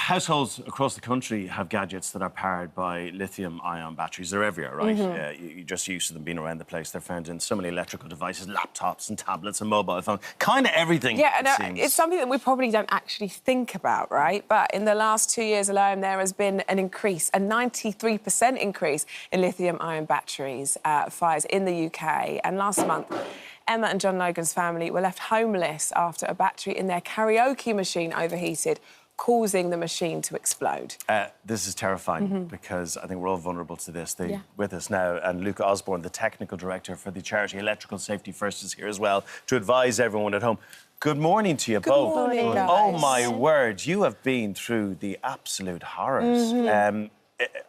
Households across the country have gadgets that are powered by lithium-ion batteries. They're everywhere, right? You're just used to them being around the place. They're found in so many electrical devices, laptops and tablets and mobile phones, kind of everything, Yeah, and it's something that we probably don't actually think about, right? But in the last 2 years alone, there has been an increase, a 93% increase in lithium-ion batteries fires in the UK. And last month, Emma and Jon Logan's family were left homeless after a battery in their karaoke machine overheated, causing the machine to explode. This is terrifying because I think we're all vulnerable to this. With us now, and Luke Osborne, the technical director for the charity Electrical Safety First, is here as well to advise everyone at home. Good morning to you both. Good morning, guys. Oh, my word, you have been through the absolute horrors.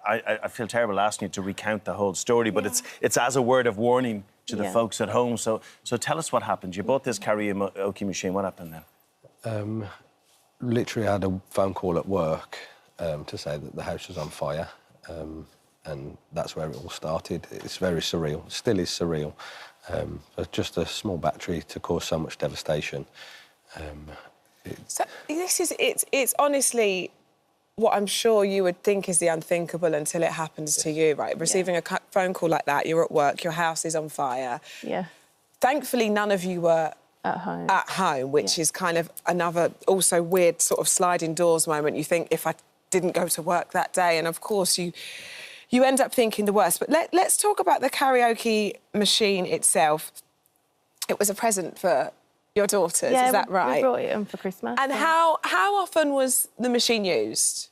I feel terrible asking you to recount the whole story, but it's as a word of warning to the folks at home. So tell us what happened. You bought this karaoke machine. What happened then? Literally had a phone call at work to say that the house was on fire, and that's where it all started. It's very surreal, still is surreal. Just a small battery to cause so much devastation. So it's honestly what I'm sure you would think is the unthinkable until it happens to you, right? Receiving a phone call like that, you're at work, your house is on fire. Yeah. Thankfully, none of you were at home, which is kind of another also weird sort of sliding doors moment. You think, if I didn't go to work that day, and of course you end up thinking the worst. But let's talk about the karaoke machine itself. It was a present for your daughters, is that right? We brought it in for Christmas. And how often was the machine used?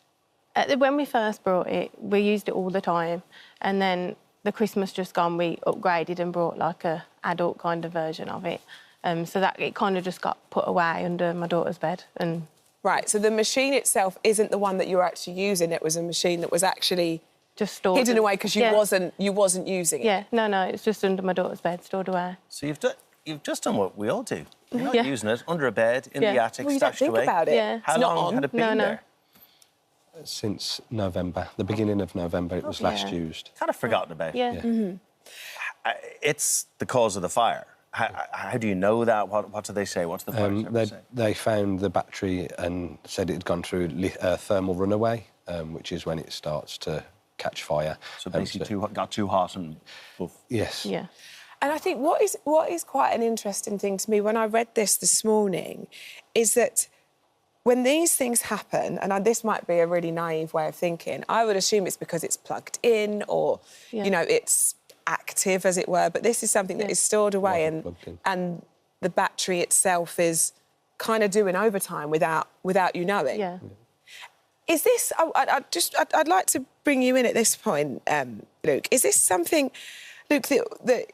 When we first brought it, we used it all the time, and then the Christmas just gone, we upgraded and brought like a adult kind of version of it. So that it kind of just got put away under my daughter's bed. And right, so the machine itself isn't the one that you were actually using. It was a machine that was actually just stored hidden away because you wasn't using it. Yeah, no, it's just under my daughter's bed, stored away. So you've just done what we all do. You're not using it under a bed in the attic, well, you don't stashed think away. about it. Yeah. How long had it been there? Since November, the beginning of November, it was last used. Kind of forgotten about. Yeah. It's the cause of the fire. How do you know that? What do they say? What's the fire service say? They found the battery and said it had gone through thermal runaway, which is when it starts to catch fire. So basically got too hot and... Oof. Yes. Yeah. And I think what is quite an interesting thing to me when I read this morning is that when these things happen, and this might be a really naive way of thinking, I would assume it's because it's plugged in or, you know, it's active, as it were, but this is something that is stored away and the battery itself is kind of doing overtime without you knowing. Yeah. Is this... I'd like to bring you in at this point, Luke. Is this something, Luke, that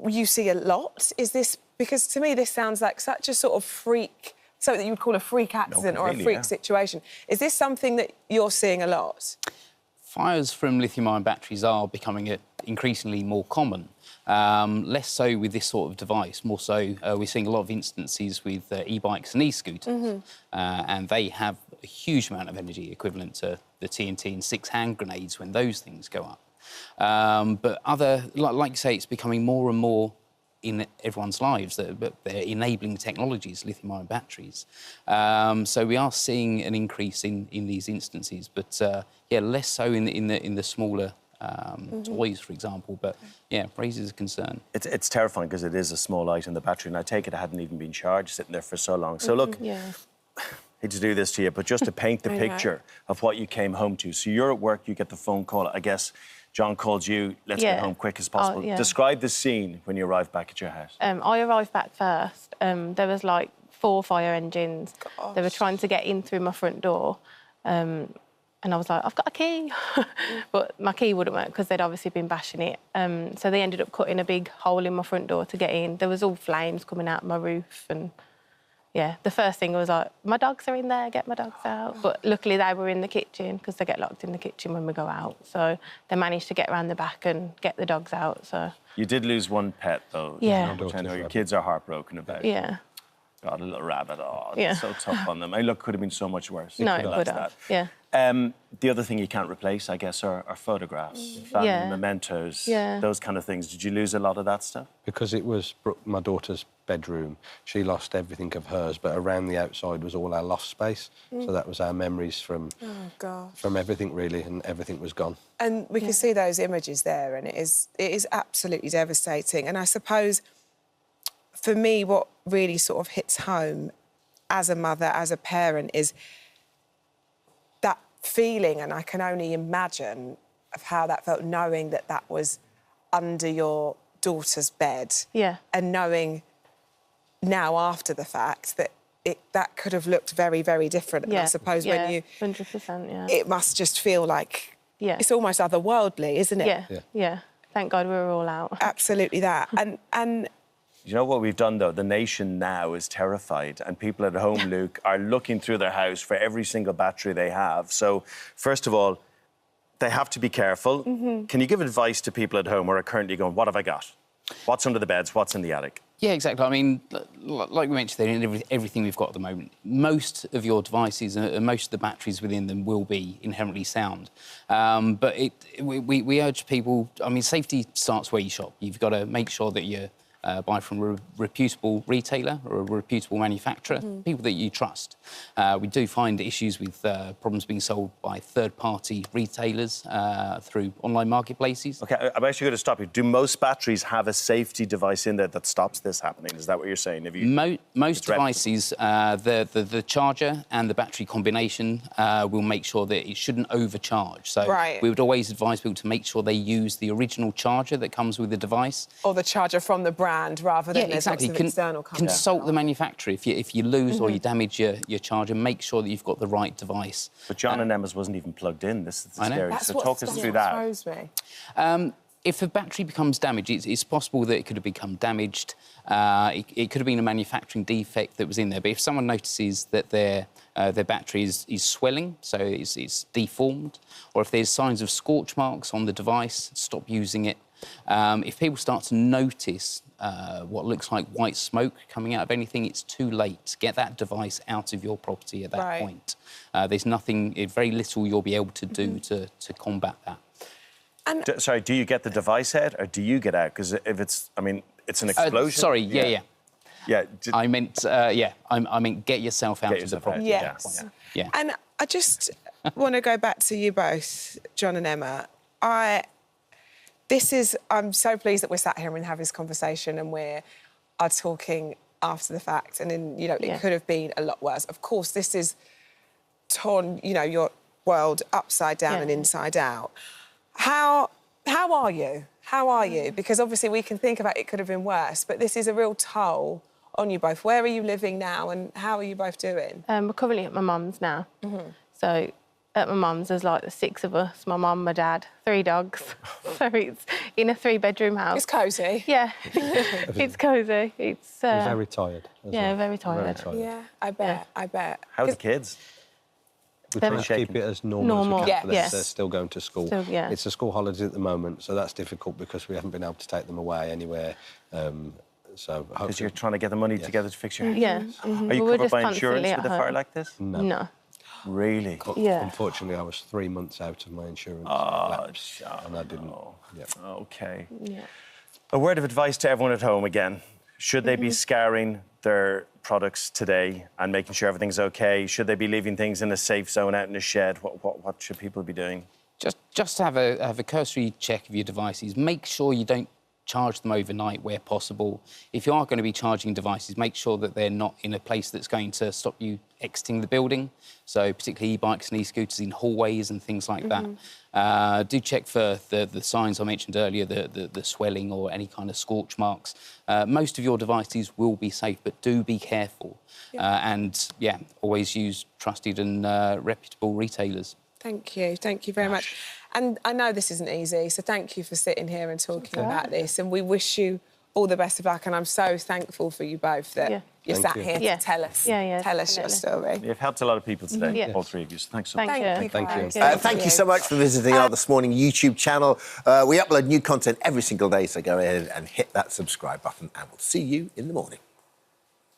you see a lot? Is this... Because to me, this sounds like such a sort of freak... something that you would call a freak accident or a freak situation. Is this something that you're seeing a lot? Fires from lithium-ion batteries are becoming increasingly more common. Less so with this sort of device, more so we're seeing a lot of instances with e-bikes and e-scooters. And they have a huge amount of energy equivalent to the TNT and 6 hand grenades when those things go up. But like you say, it's becoming more and more in everyone's lives, but they're enabling technologies, lithium-ion batteries. So we are seeing an increase in these instances, but less so in the smaller toys, for example. But raises a concern. It's terrifying because it is a small item, the battery, and I take it hadn't even been charged, sitting there for so long. So look, hate to do this to you, but just to paint the picture of what you came home to. So you're at work, you get the phone call. I guess John called you, let's get home quick as possible. Describe the scene when you arrived back at your house. I arrived back first. There was like 4 fire engines. Gosh. They were trying to get in through my front door. And I was like, I've got a key. But my key wouldn't work because they'd obviously been bashing it. So they ended up cutting a big hole in my front door to get in. There was all flames coming out of my roof. And, the first thing was like, my dogs are in there, get my dogs out. But luckily they were in the kitchen because they get locked in the kitchen when we go out. So they managed to get around the back and get the dogs out, so... You did lose one pet, though. Yeah. Which I know your kids are heartbroken about. Yeah. God, a little rabbit. Oh, it's so tough on them. I mean, look, could have been so much worse. No, it could have. Yeah. The other thing you can't replace, I guess, are photographs, family mementos, those kind of things. Did you lose a lot of that stuff? Because it was my daughter's bedroom, she lost everything of hers, but around the outside was all our loft space. So that was our memories from everything, really, and everything was gone. And we can see those images there, and it is absolutely devastating. And I suppose, for me, what really sort of hits home as a mother, as a parent, is that feeling, and I can only imagine of how that felt, knowing that that was under your daughter's bed. Yeah. And knowing now, after the fact, that that could have looked very, very different. And I suppose when you... 100%, It must just feel like... It's almost otherworldly, isn't it? Yeah. Thank God we were all out. Absolutely that. And you know what we've done, though? The nation now is terrified, and people at home, Luke, are looking through their house for every single battery they have. So, first of all, they have to be careful. Can you give advice to people at home who are currently going, what have I got? What's under the beds? What's in the attic? Yeah, exactly. I mean, like we mentioned there, everything we've got at the moment, most of your devices and most of the batteries within them will be inherently sound. But we urge people, I mean, safety starts where you shop. You've got to make sure that you buy from a reputable retailer or a reputable manufacturer, people that you trust. We do find issues with problems being sold by third-party retailers through online marketplaces. OK, I'm actually going to stop you. Do most batteries have a safety device in there that stops this happening? Is that what you're saying? Have you... Most devices, the charger and the battery combination will make sure that it shouldn't overcharge. So we would always advise people to make sure they use the original charger that comes with the device. Or the charger from the brand, rather than exactly. external company. Consult the manufacturer. If you lose or you damage your charger, make sure that you've got the right device. But John and Emma's wasn't even plugged in. This is scary. That's so talk us through that. If a battery becomes damaged, it's possible that it could have become damaged. It could have been a manufacturing defect that was in there. But if someone notices that their battery is swelling, so it's deformed, or if there's signs of scorch marks on the device, stop using it. If people start to notice what looks like white smoke coming out of anything, it's too late. Get that device out of your property at that point. There's very little you'll be able to do to combat that. And sorry, do you get the device out or do you get out? Because if it's, I mean, it's an explosion. Sorry, yeah. I meant, I meant get yourself out of the property. Yes. Yeah. And I just want to go back to you both, John and Emma. I'm so pleased that we're sat here and having this conversation and we are talking after the fact. And then, it could have been a lot worse. Of course, this is torn, your world upside down and inside out. How are you? How are you? Because obviously we can think about it could have been worse, but this is a real toll on you both. Where are you living now and how are you both doing? We're currently at my mum's now. So at my mum's, there's like the 6 of us, my mum, my dad, 3 dogs. So it's in a 3-bedroom house. It's cosy. Yeah, it's cosy. It's very tired. Very tired. Yeah, I bet. How are the kids? We try to keep it as normal as we can for them. Yes. They're still going to school. It's the school holidays at the moment, so that's difficult because we haven't been able to take them away anyway. So because you're trying to get the money together to fix your house. Yeah. Are you covered by insurance with a fire like this? No. Really? Unfortunately, I was 3 months out of my insurance lapse, and I didn't. OK. Yeah. A word of advice to everyone at home again. Should they be scouring their products today and making sure everything's OK? Should they be leaving things in a safe zone out in a shed? What should people be doing? Just have a cursory check of your devices. Make sure you don't charge them overnight where possible. If you are going to be charging devices, make sure that they're not in a place that's going to stop you exiting the building. So particularly e-bikes and e-scooters in hallways and things like that. Do check for the signs I mentioned earlier, the swelling or any kind of scorch marks. Most of your devices will be safe, but do be careful. And always use trusted and reputable retailers. Thank you very much. And I know this isn't easy, so thank you for sitting here and talking about this. And we wish you all the best of luck. And I'm so thankful for you both that you're sat here to tell us your story. You've helped a lot of people today, all 3 of you. So thanks so much. Thank you. Thank you so much for visiting our This Morning YouTube channel. We upload new content every single day, so go ahead and hit that subscribe button, and we'll see you in the morning.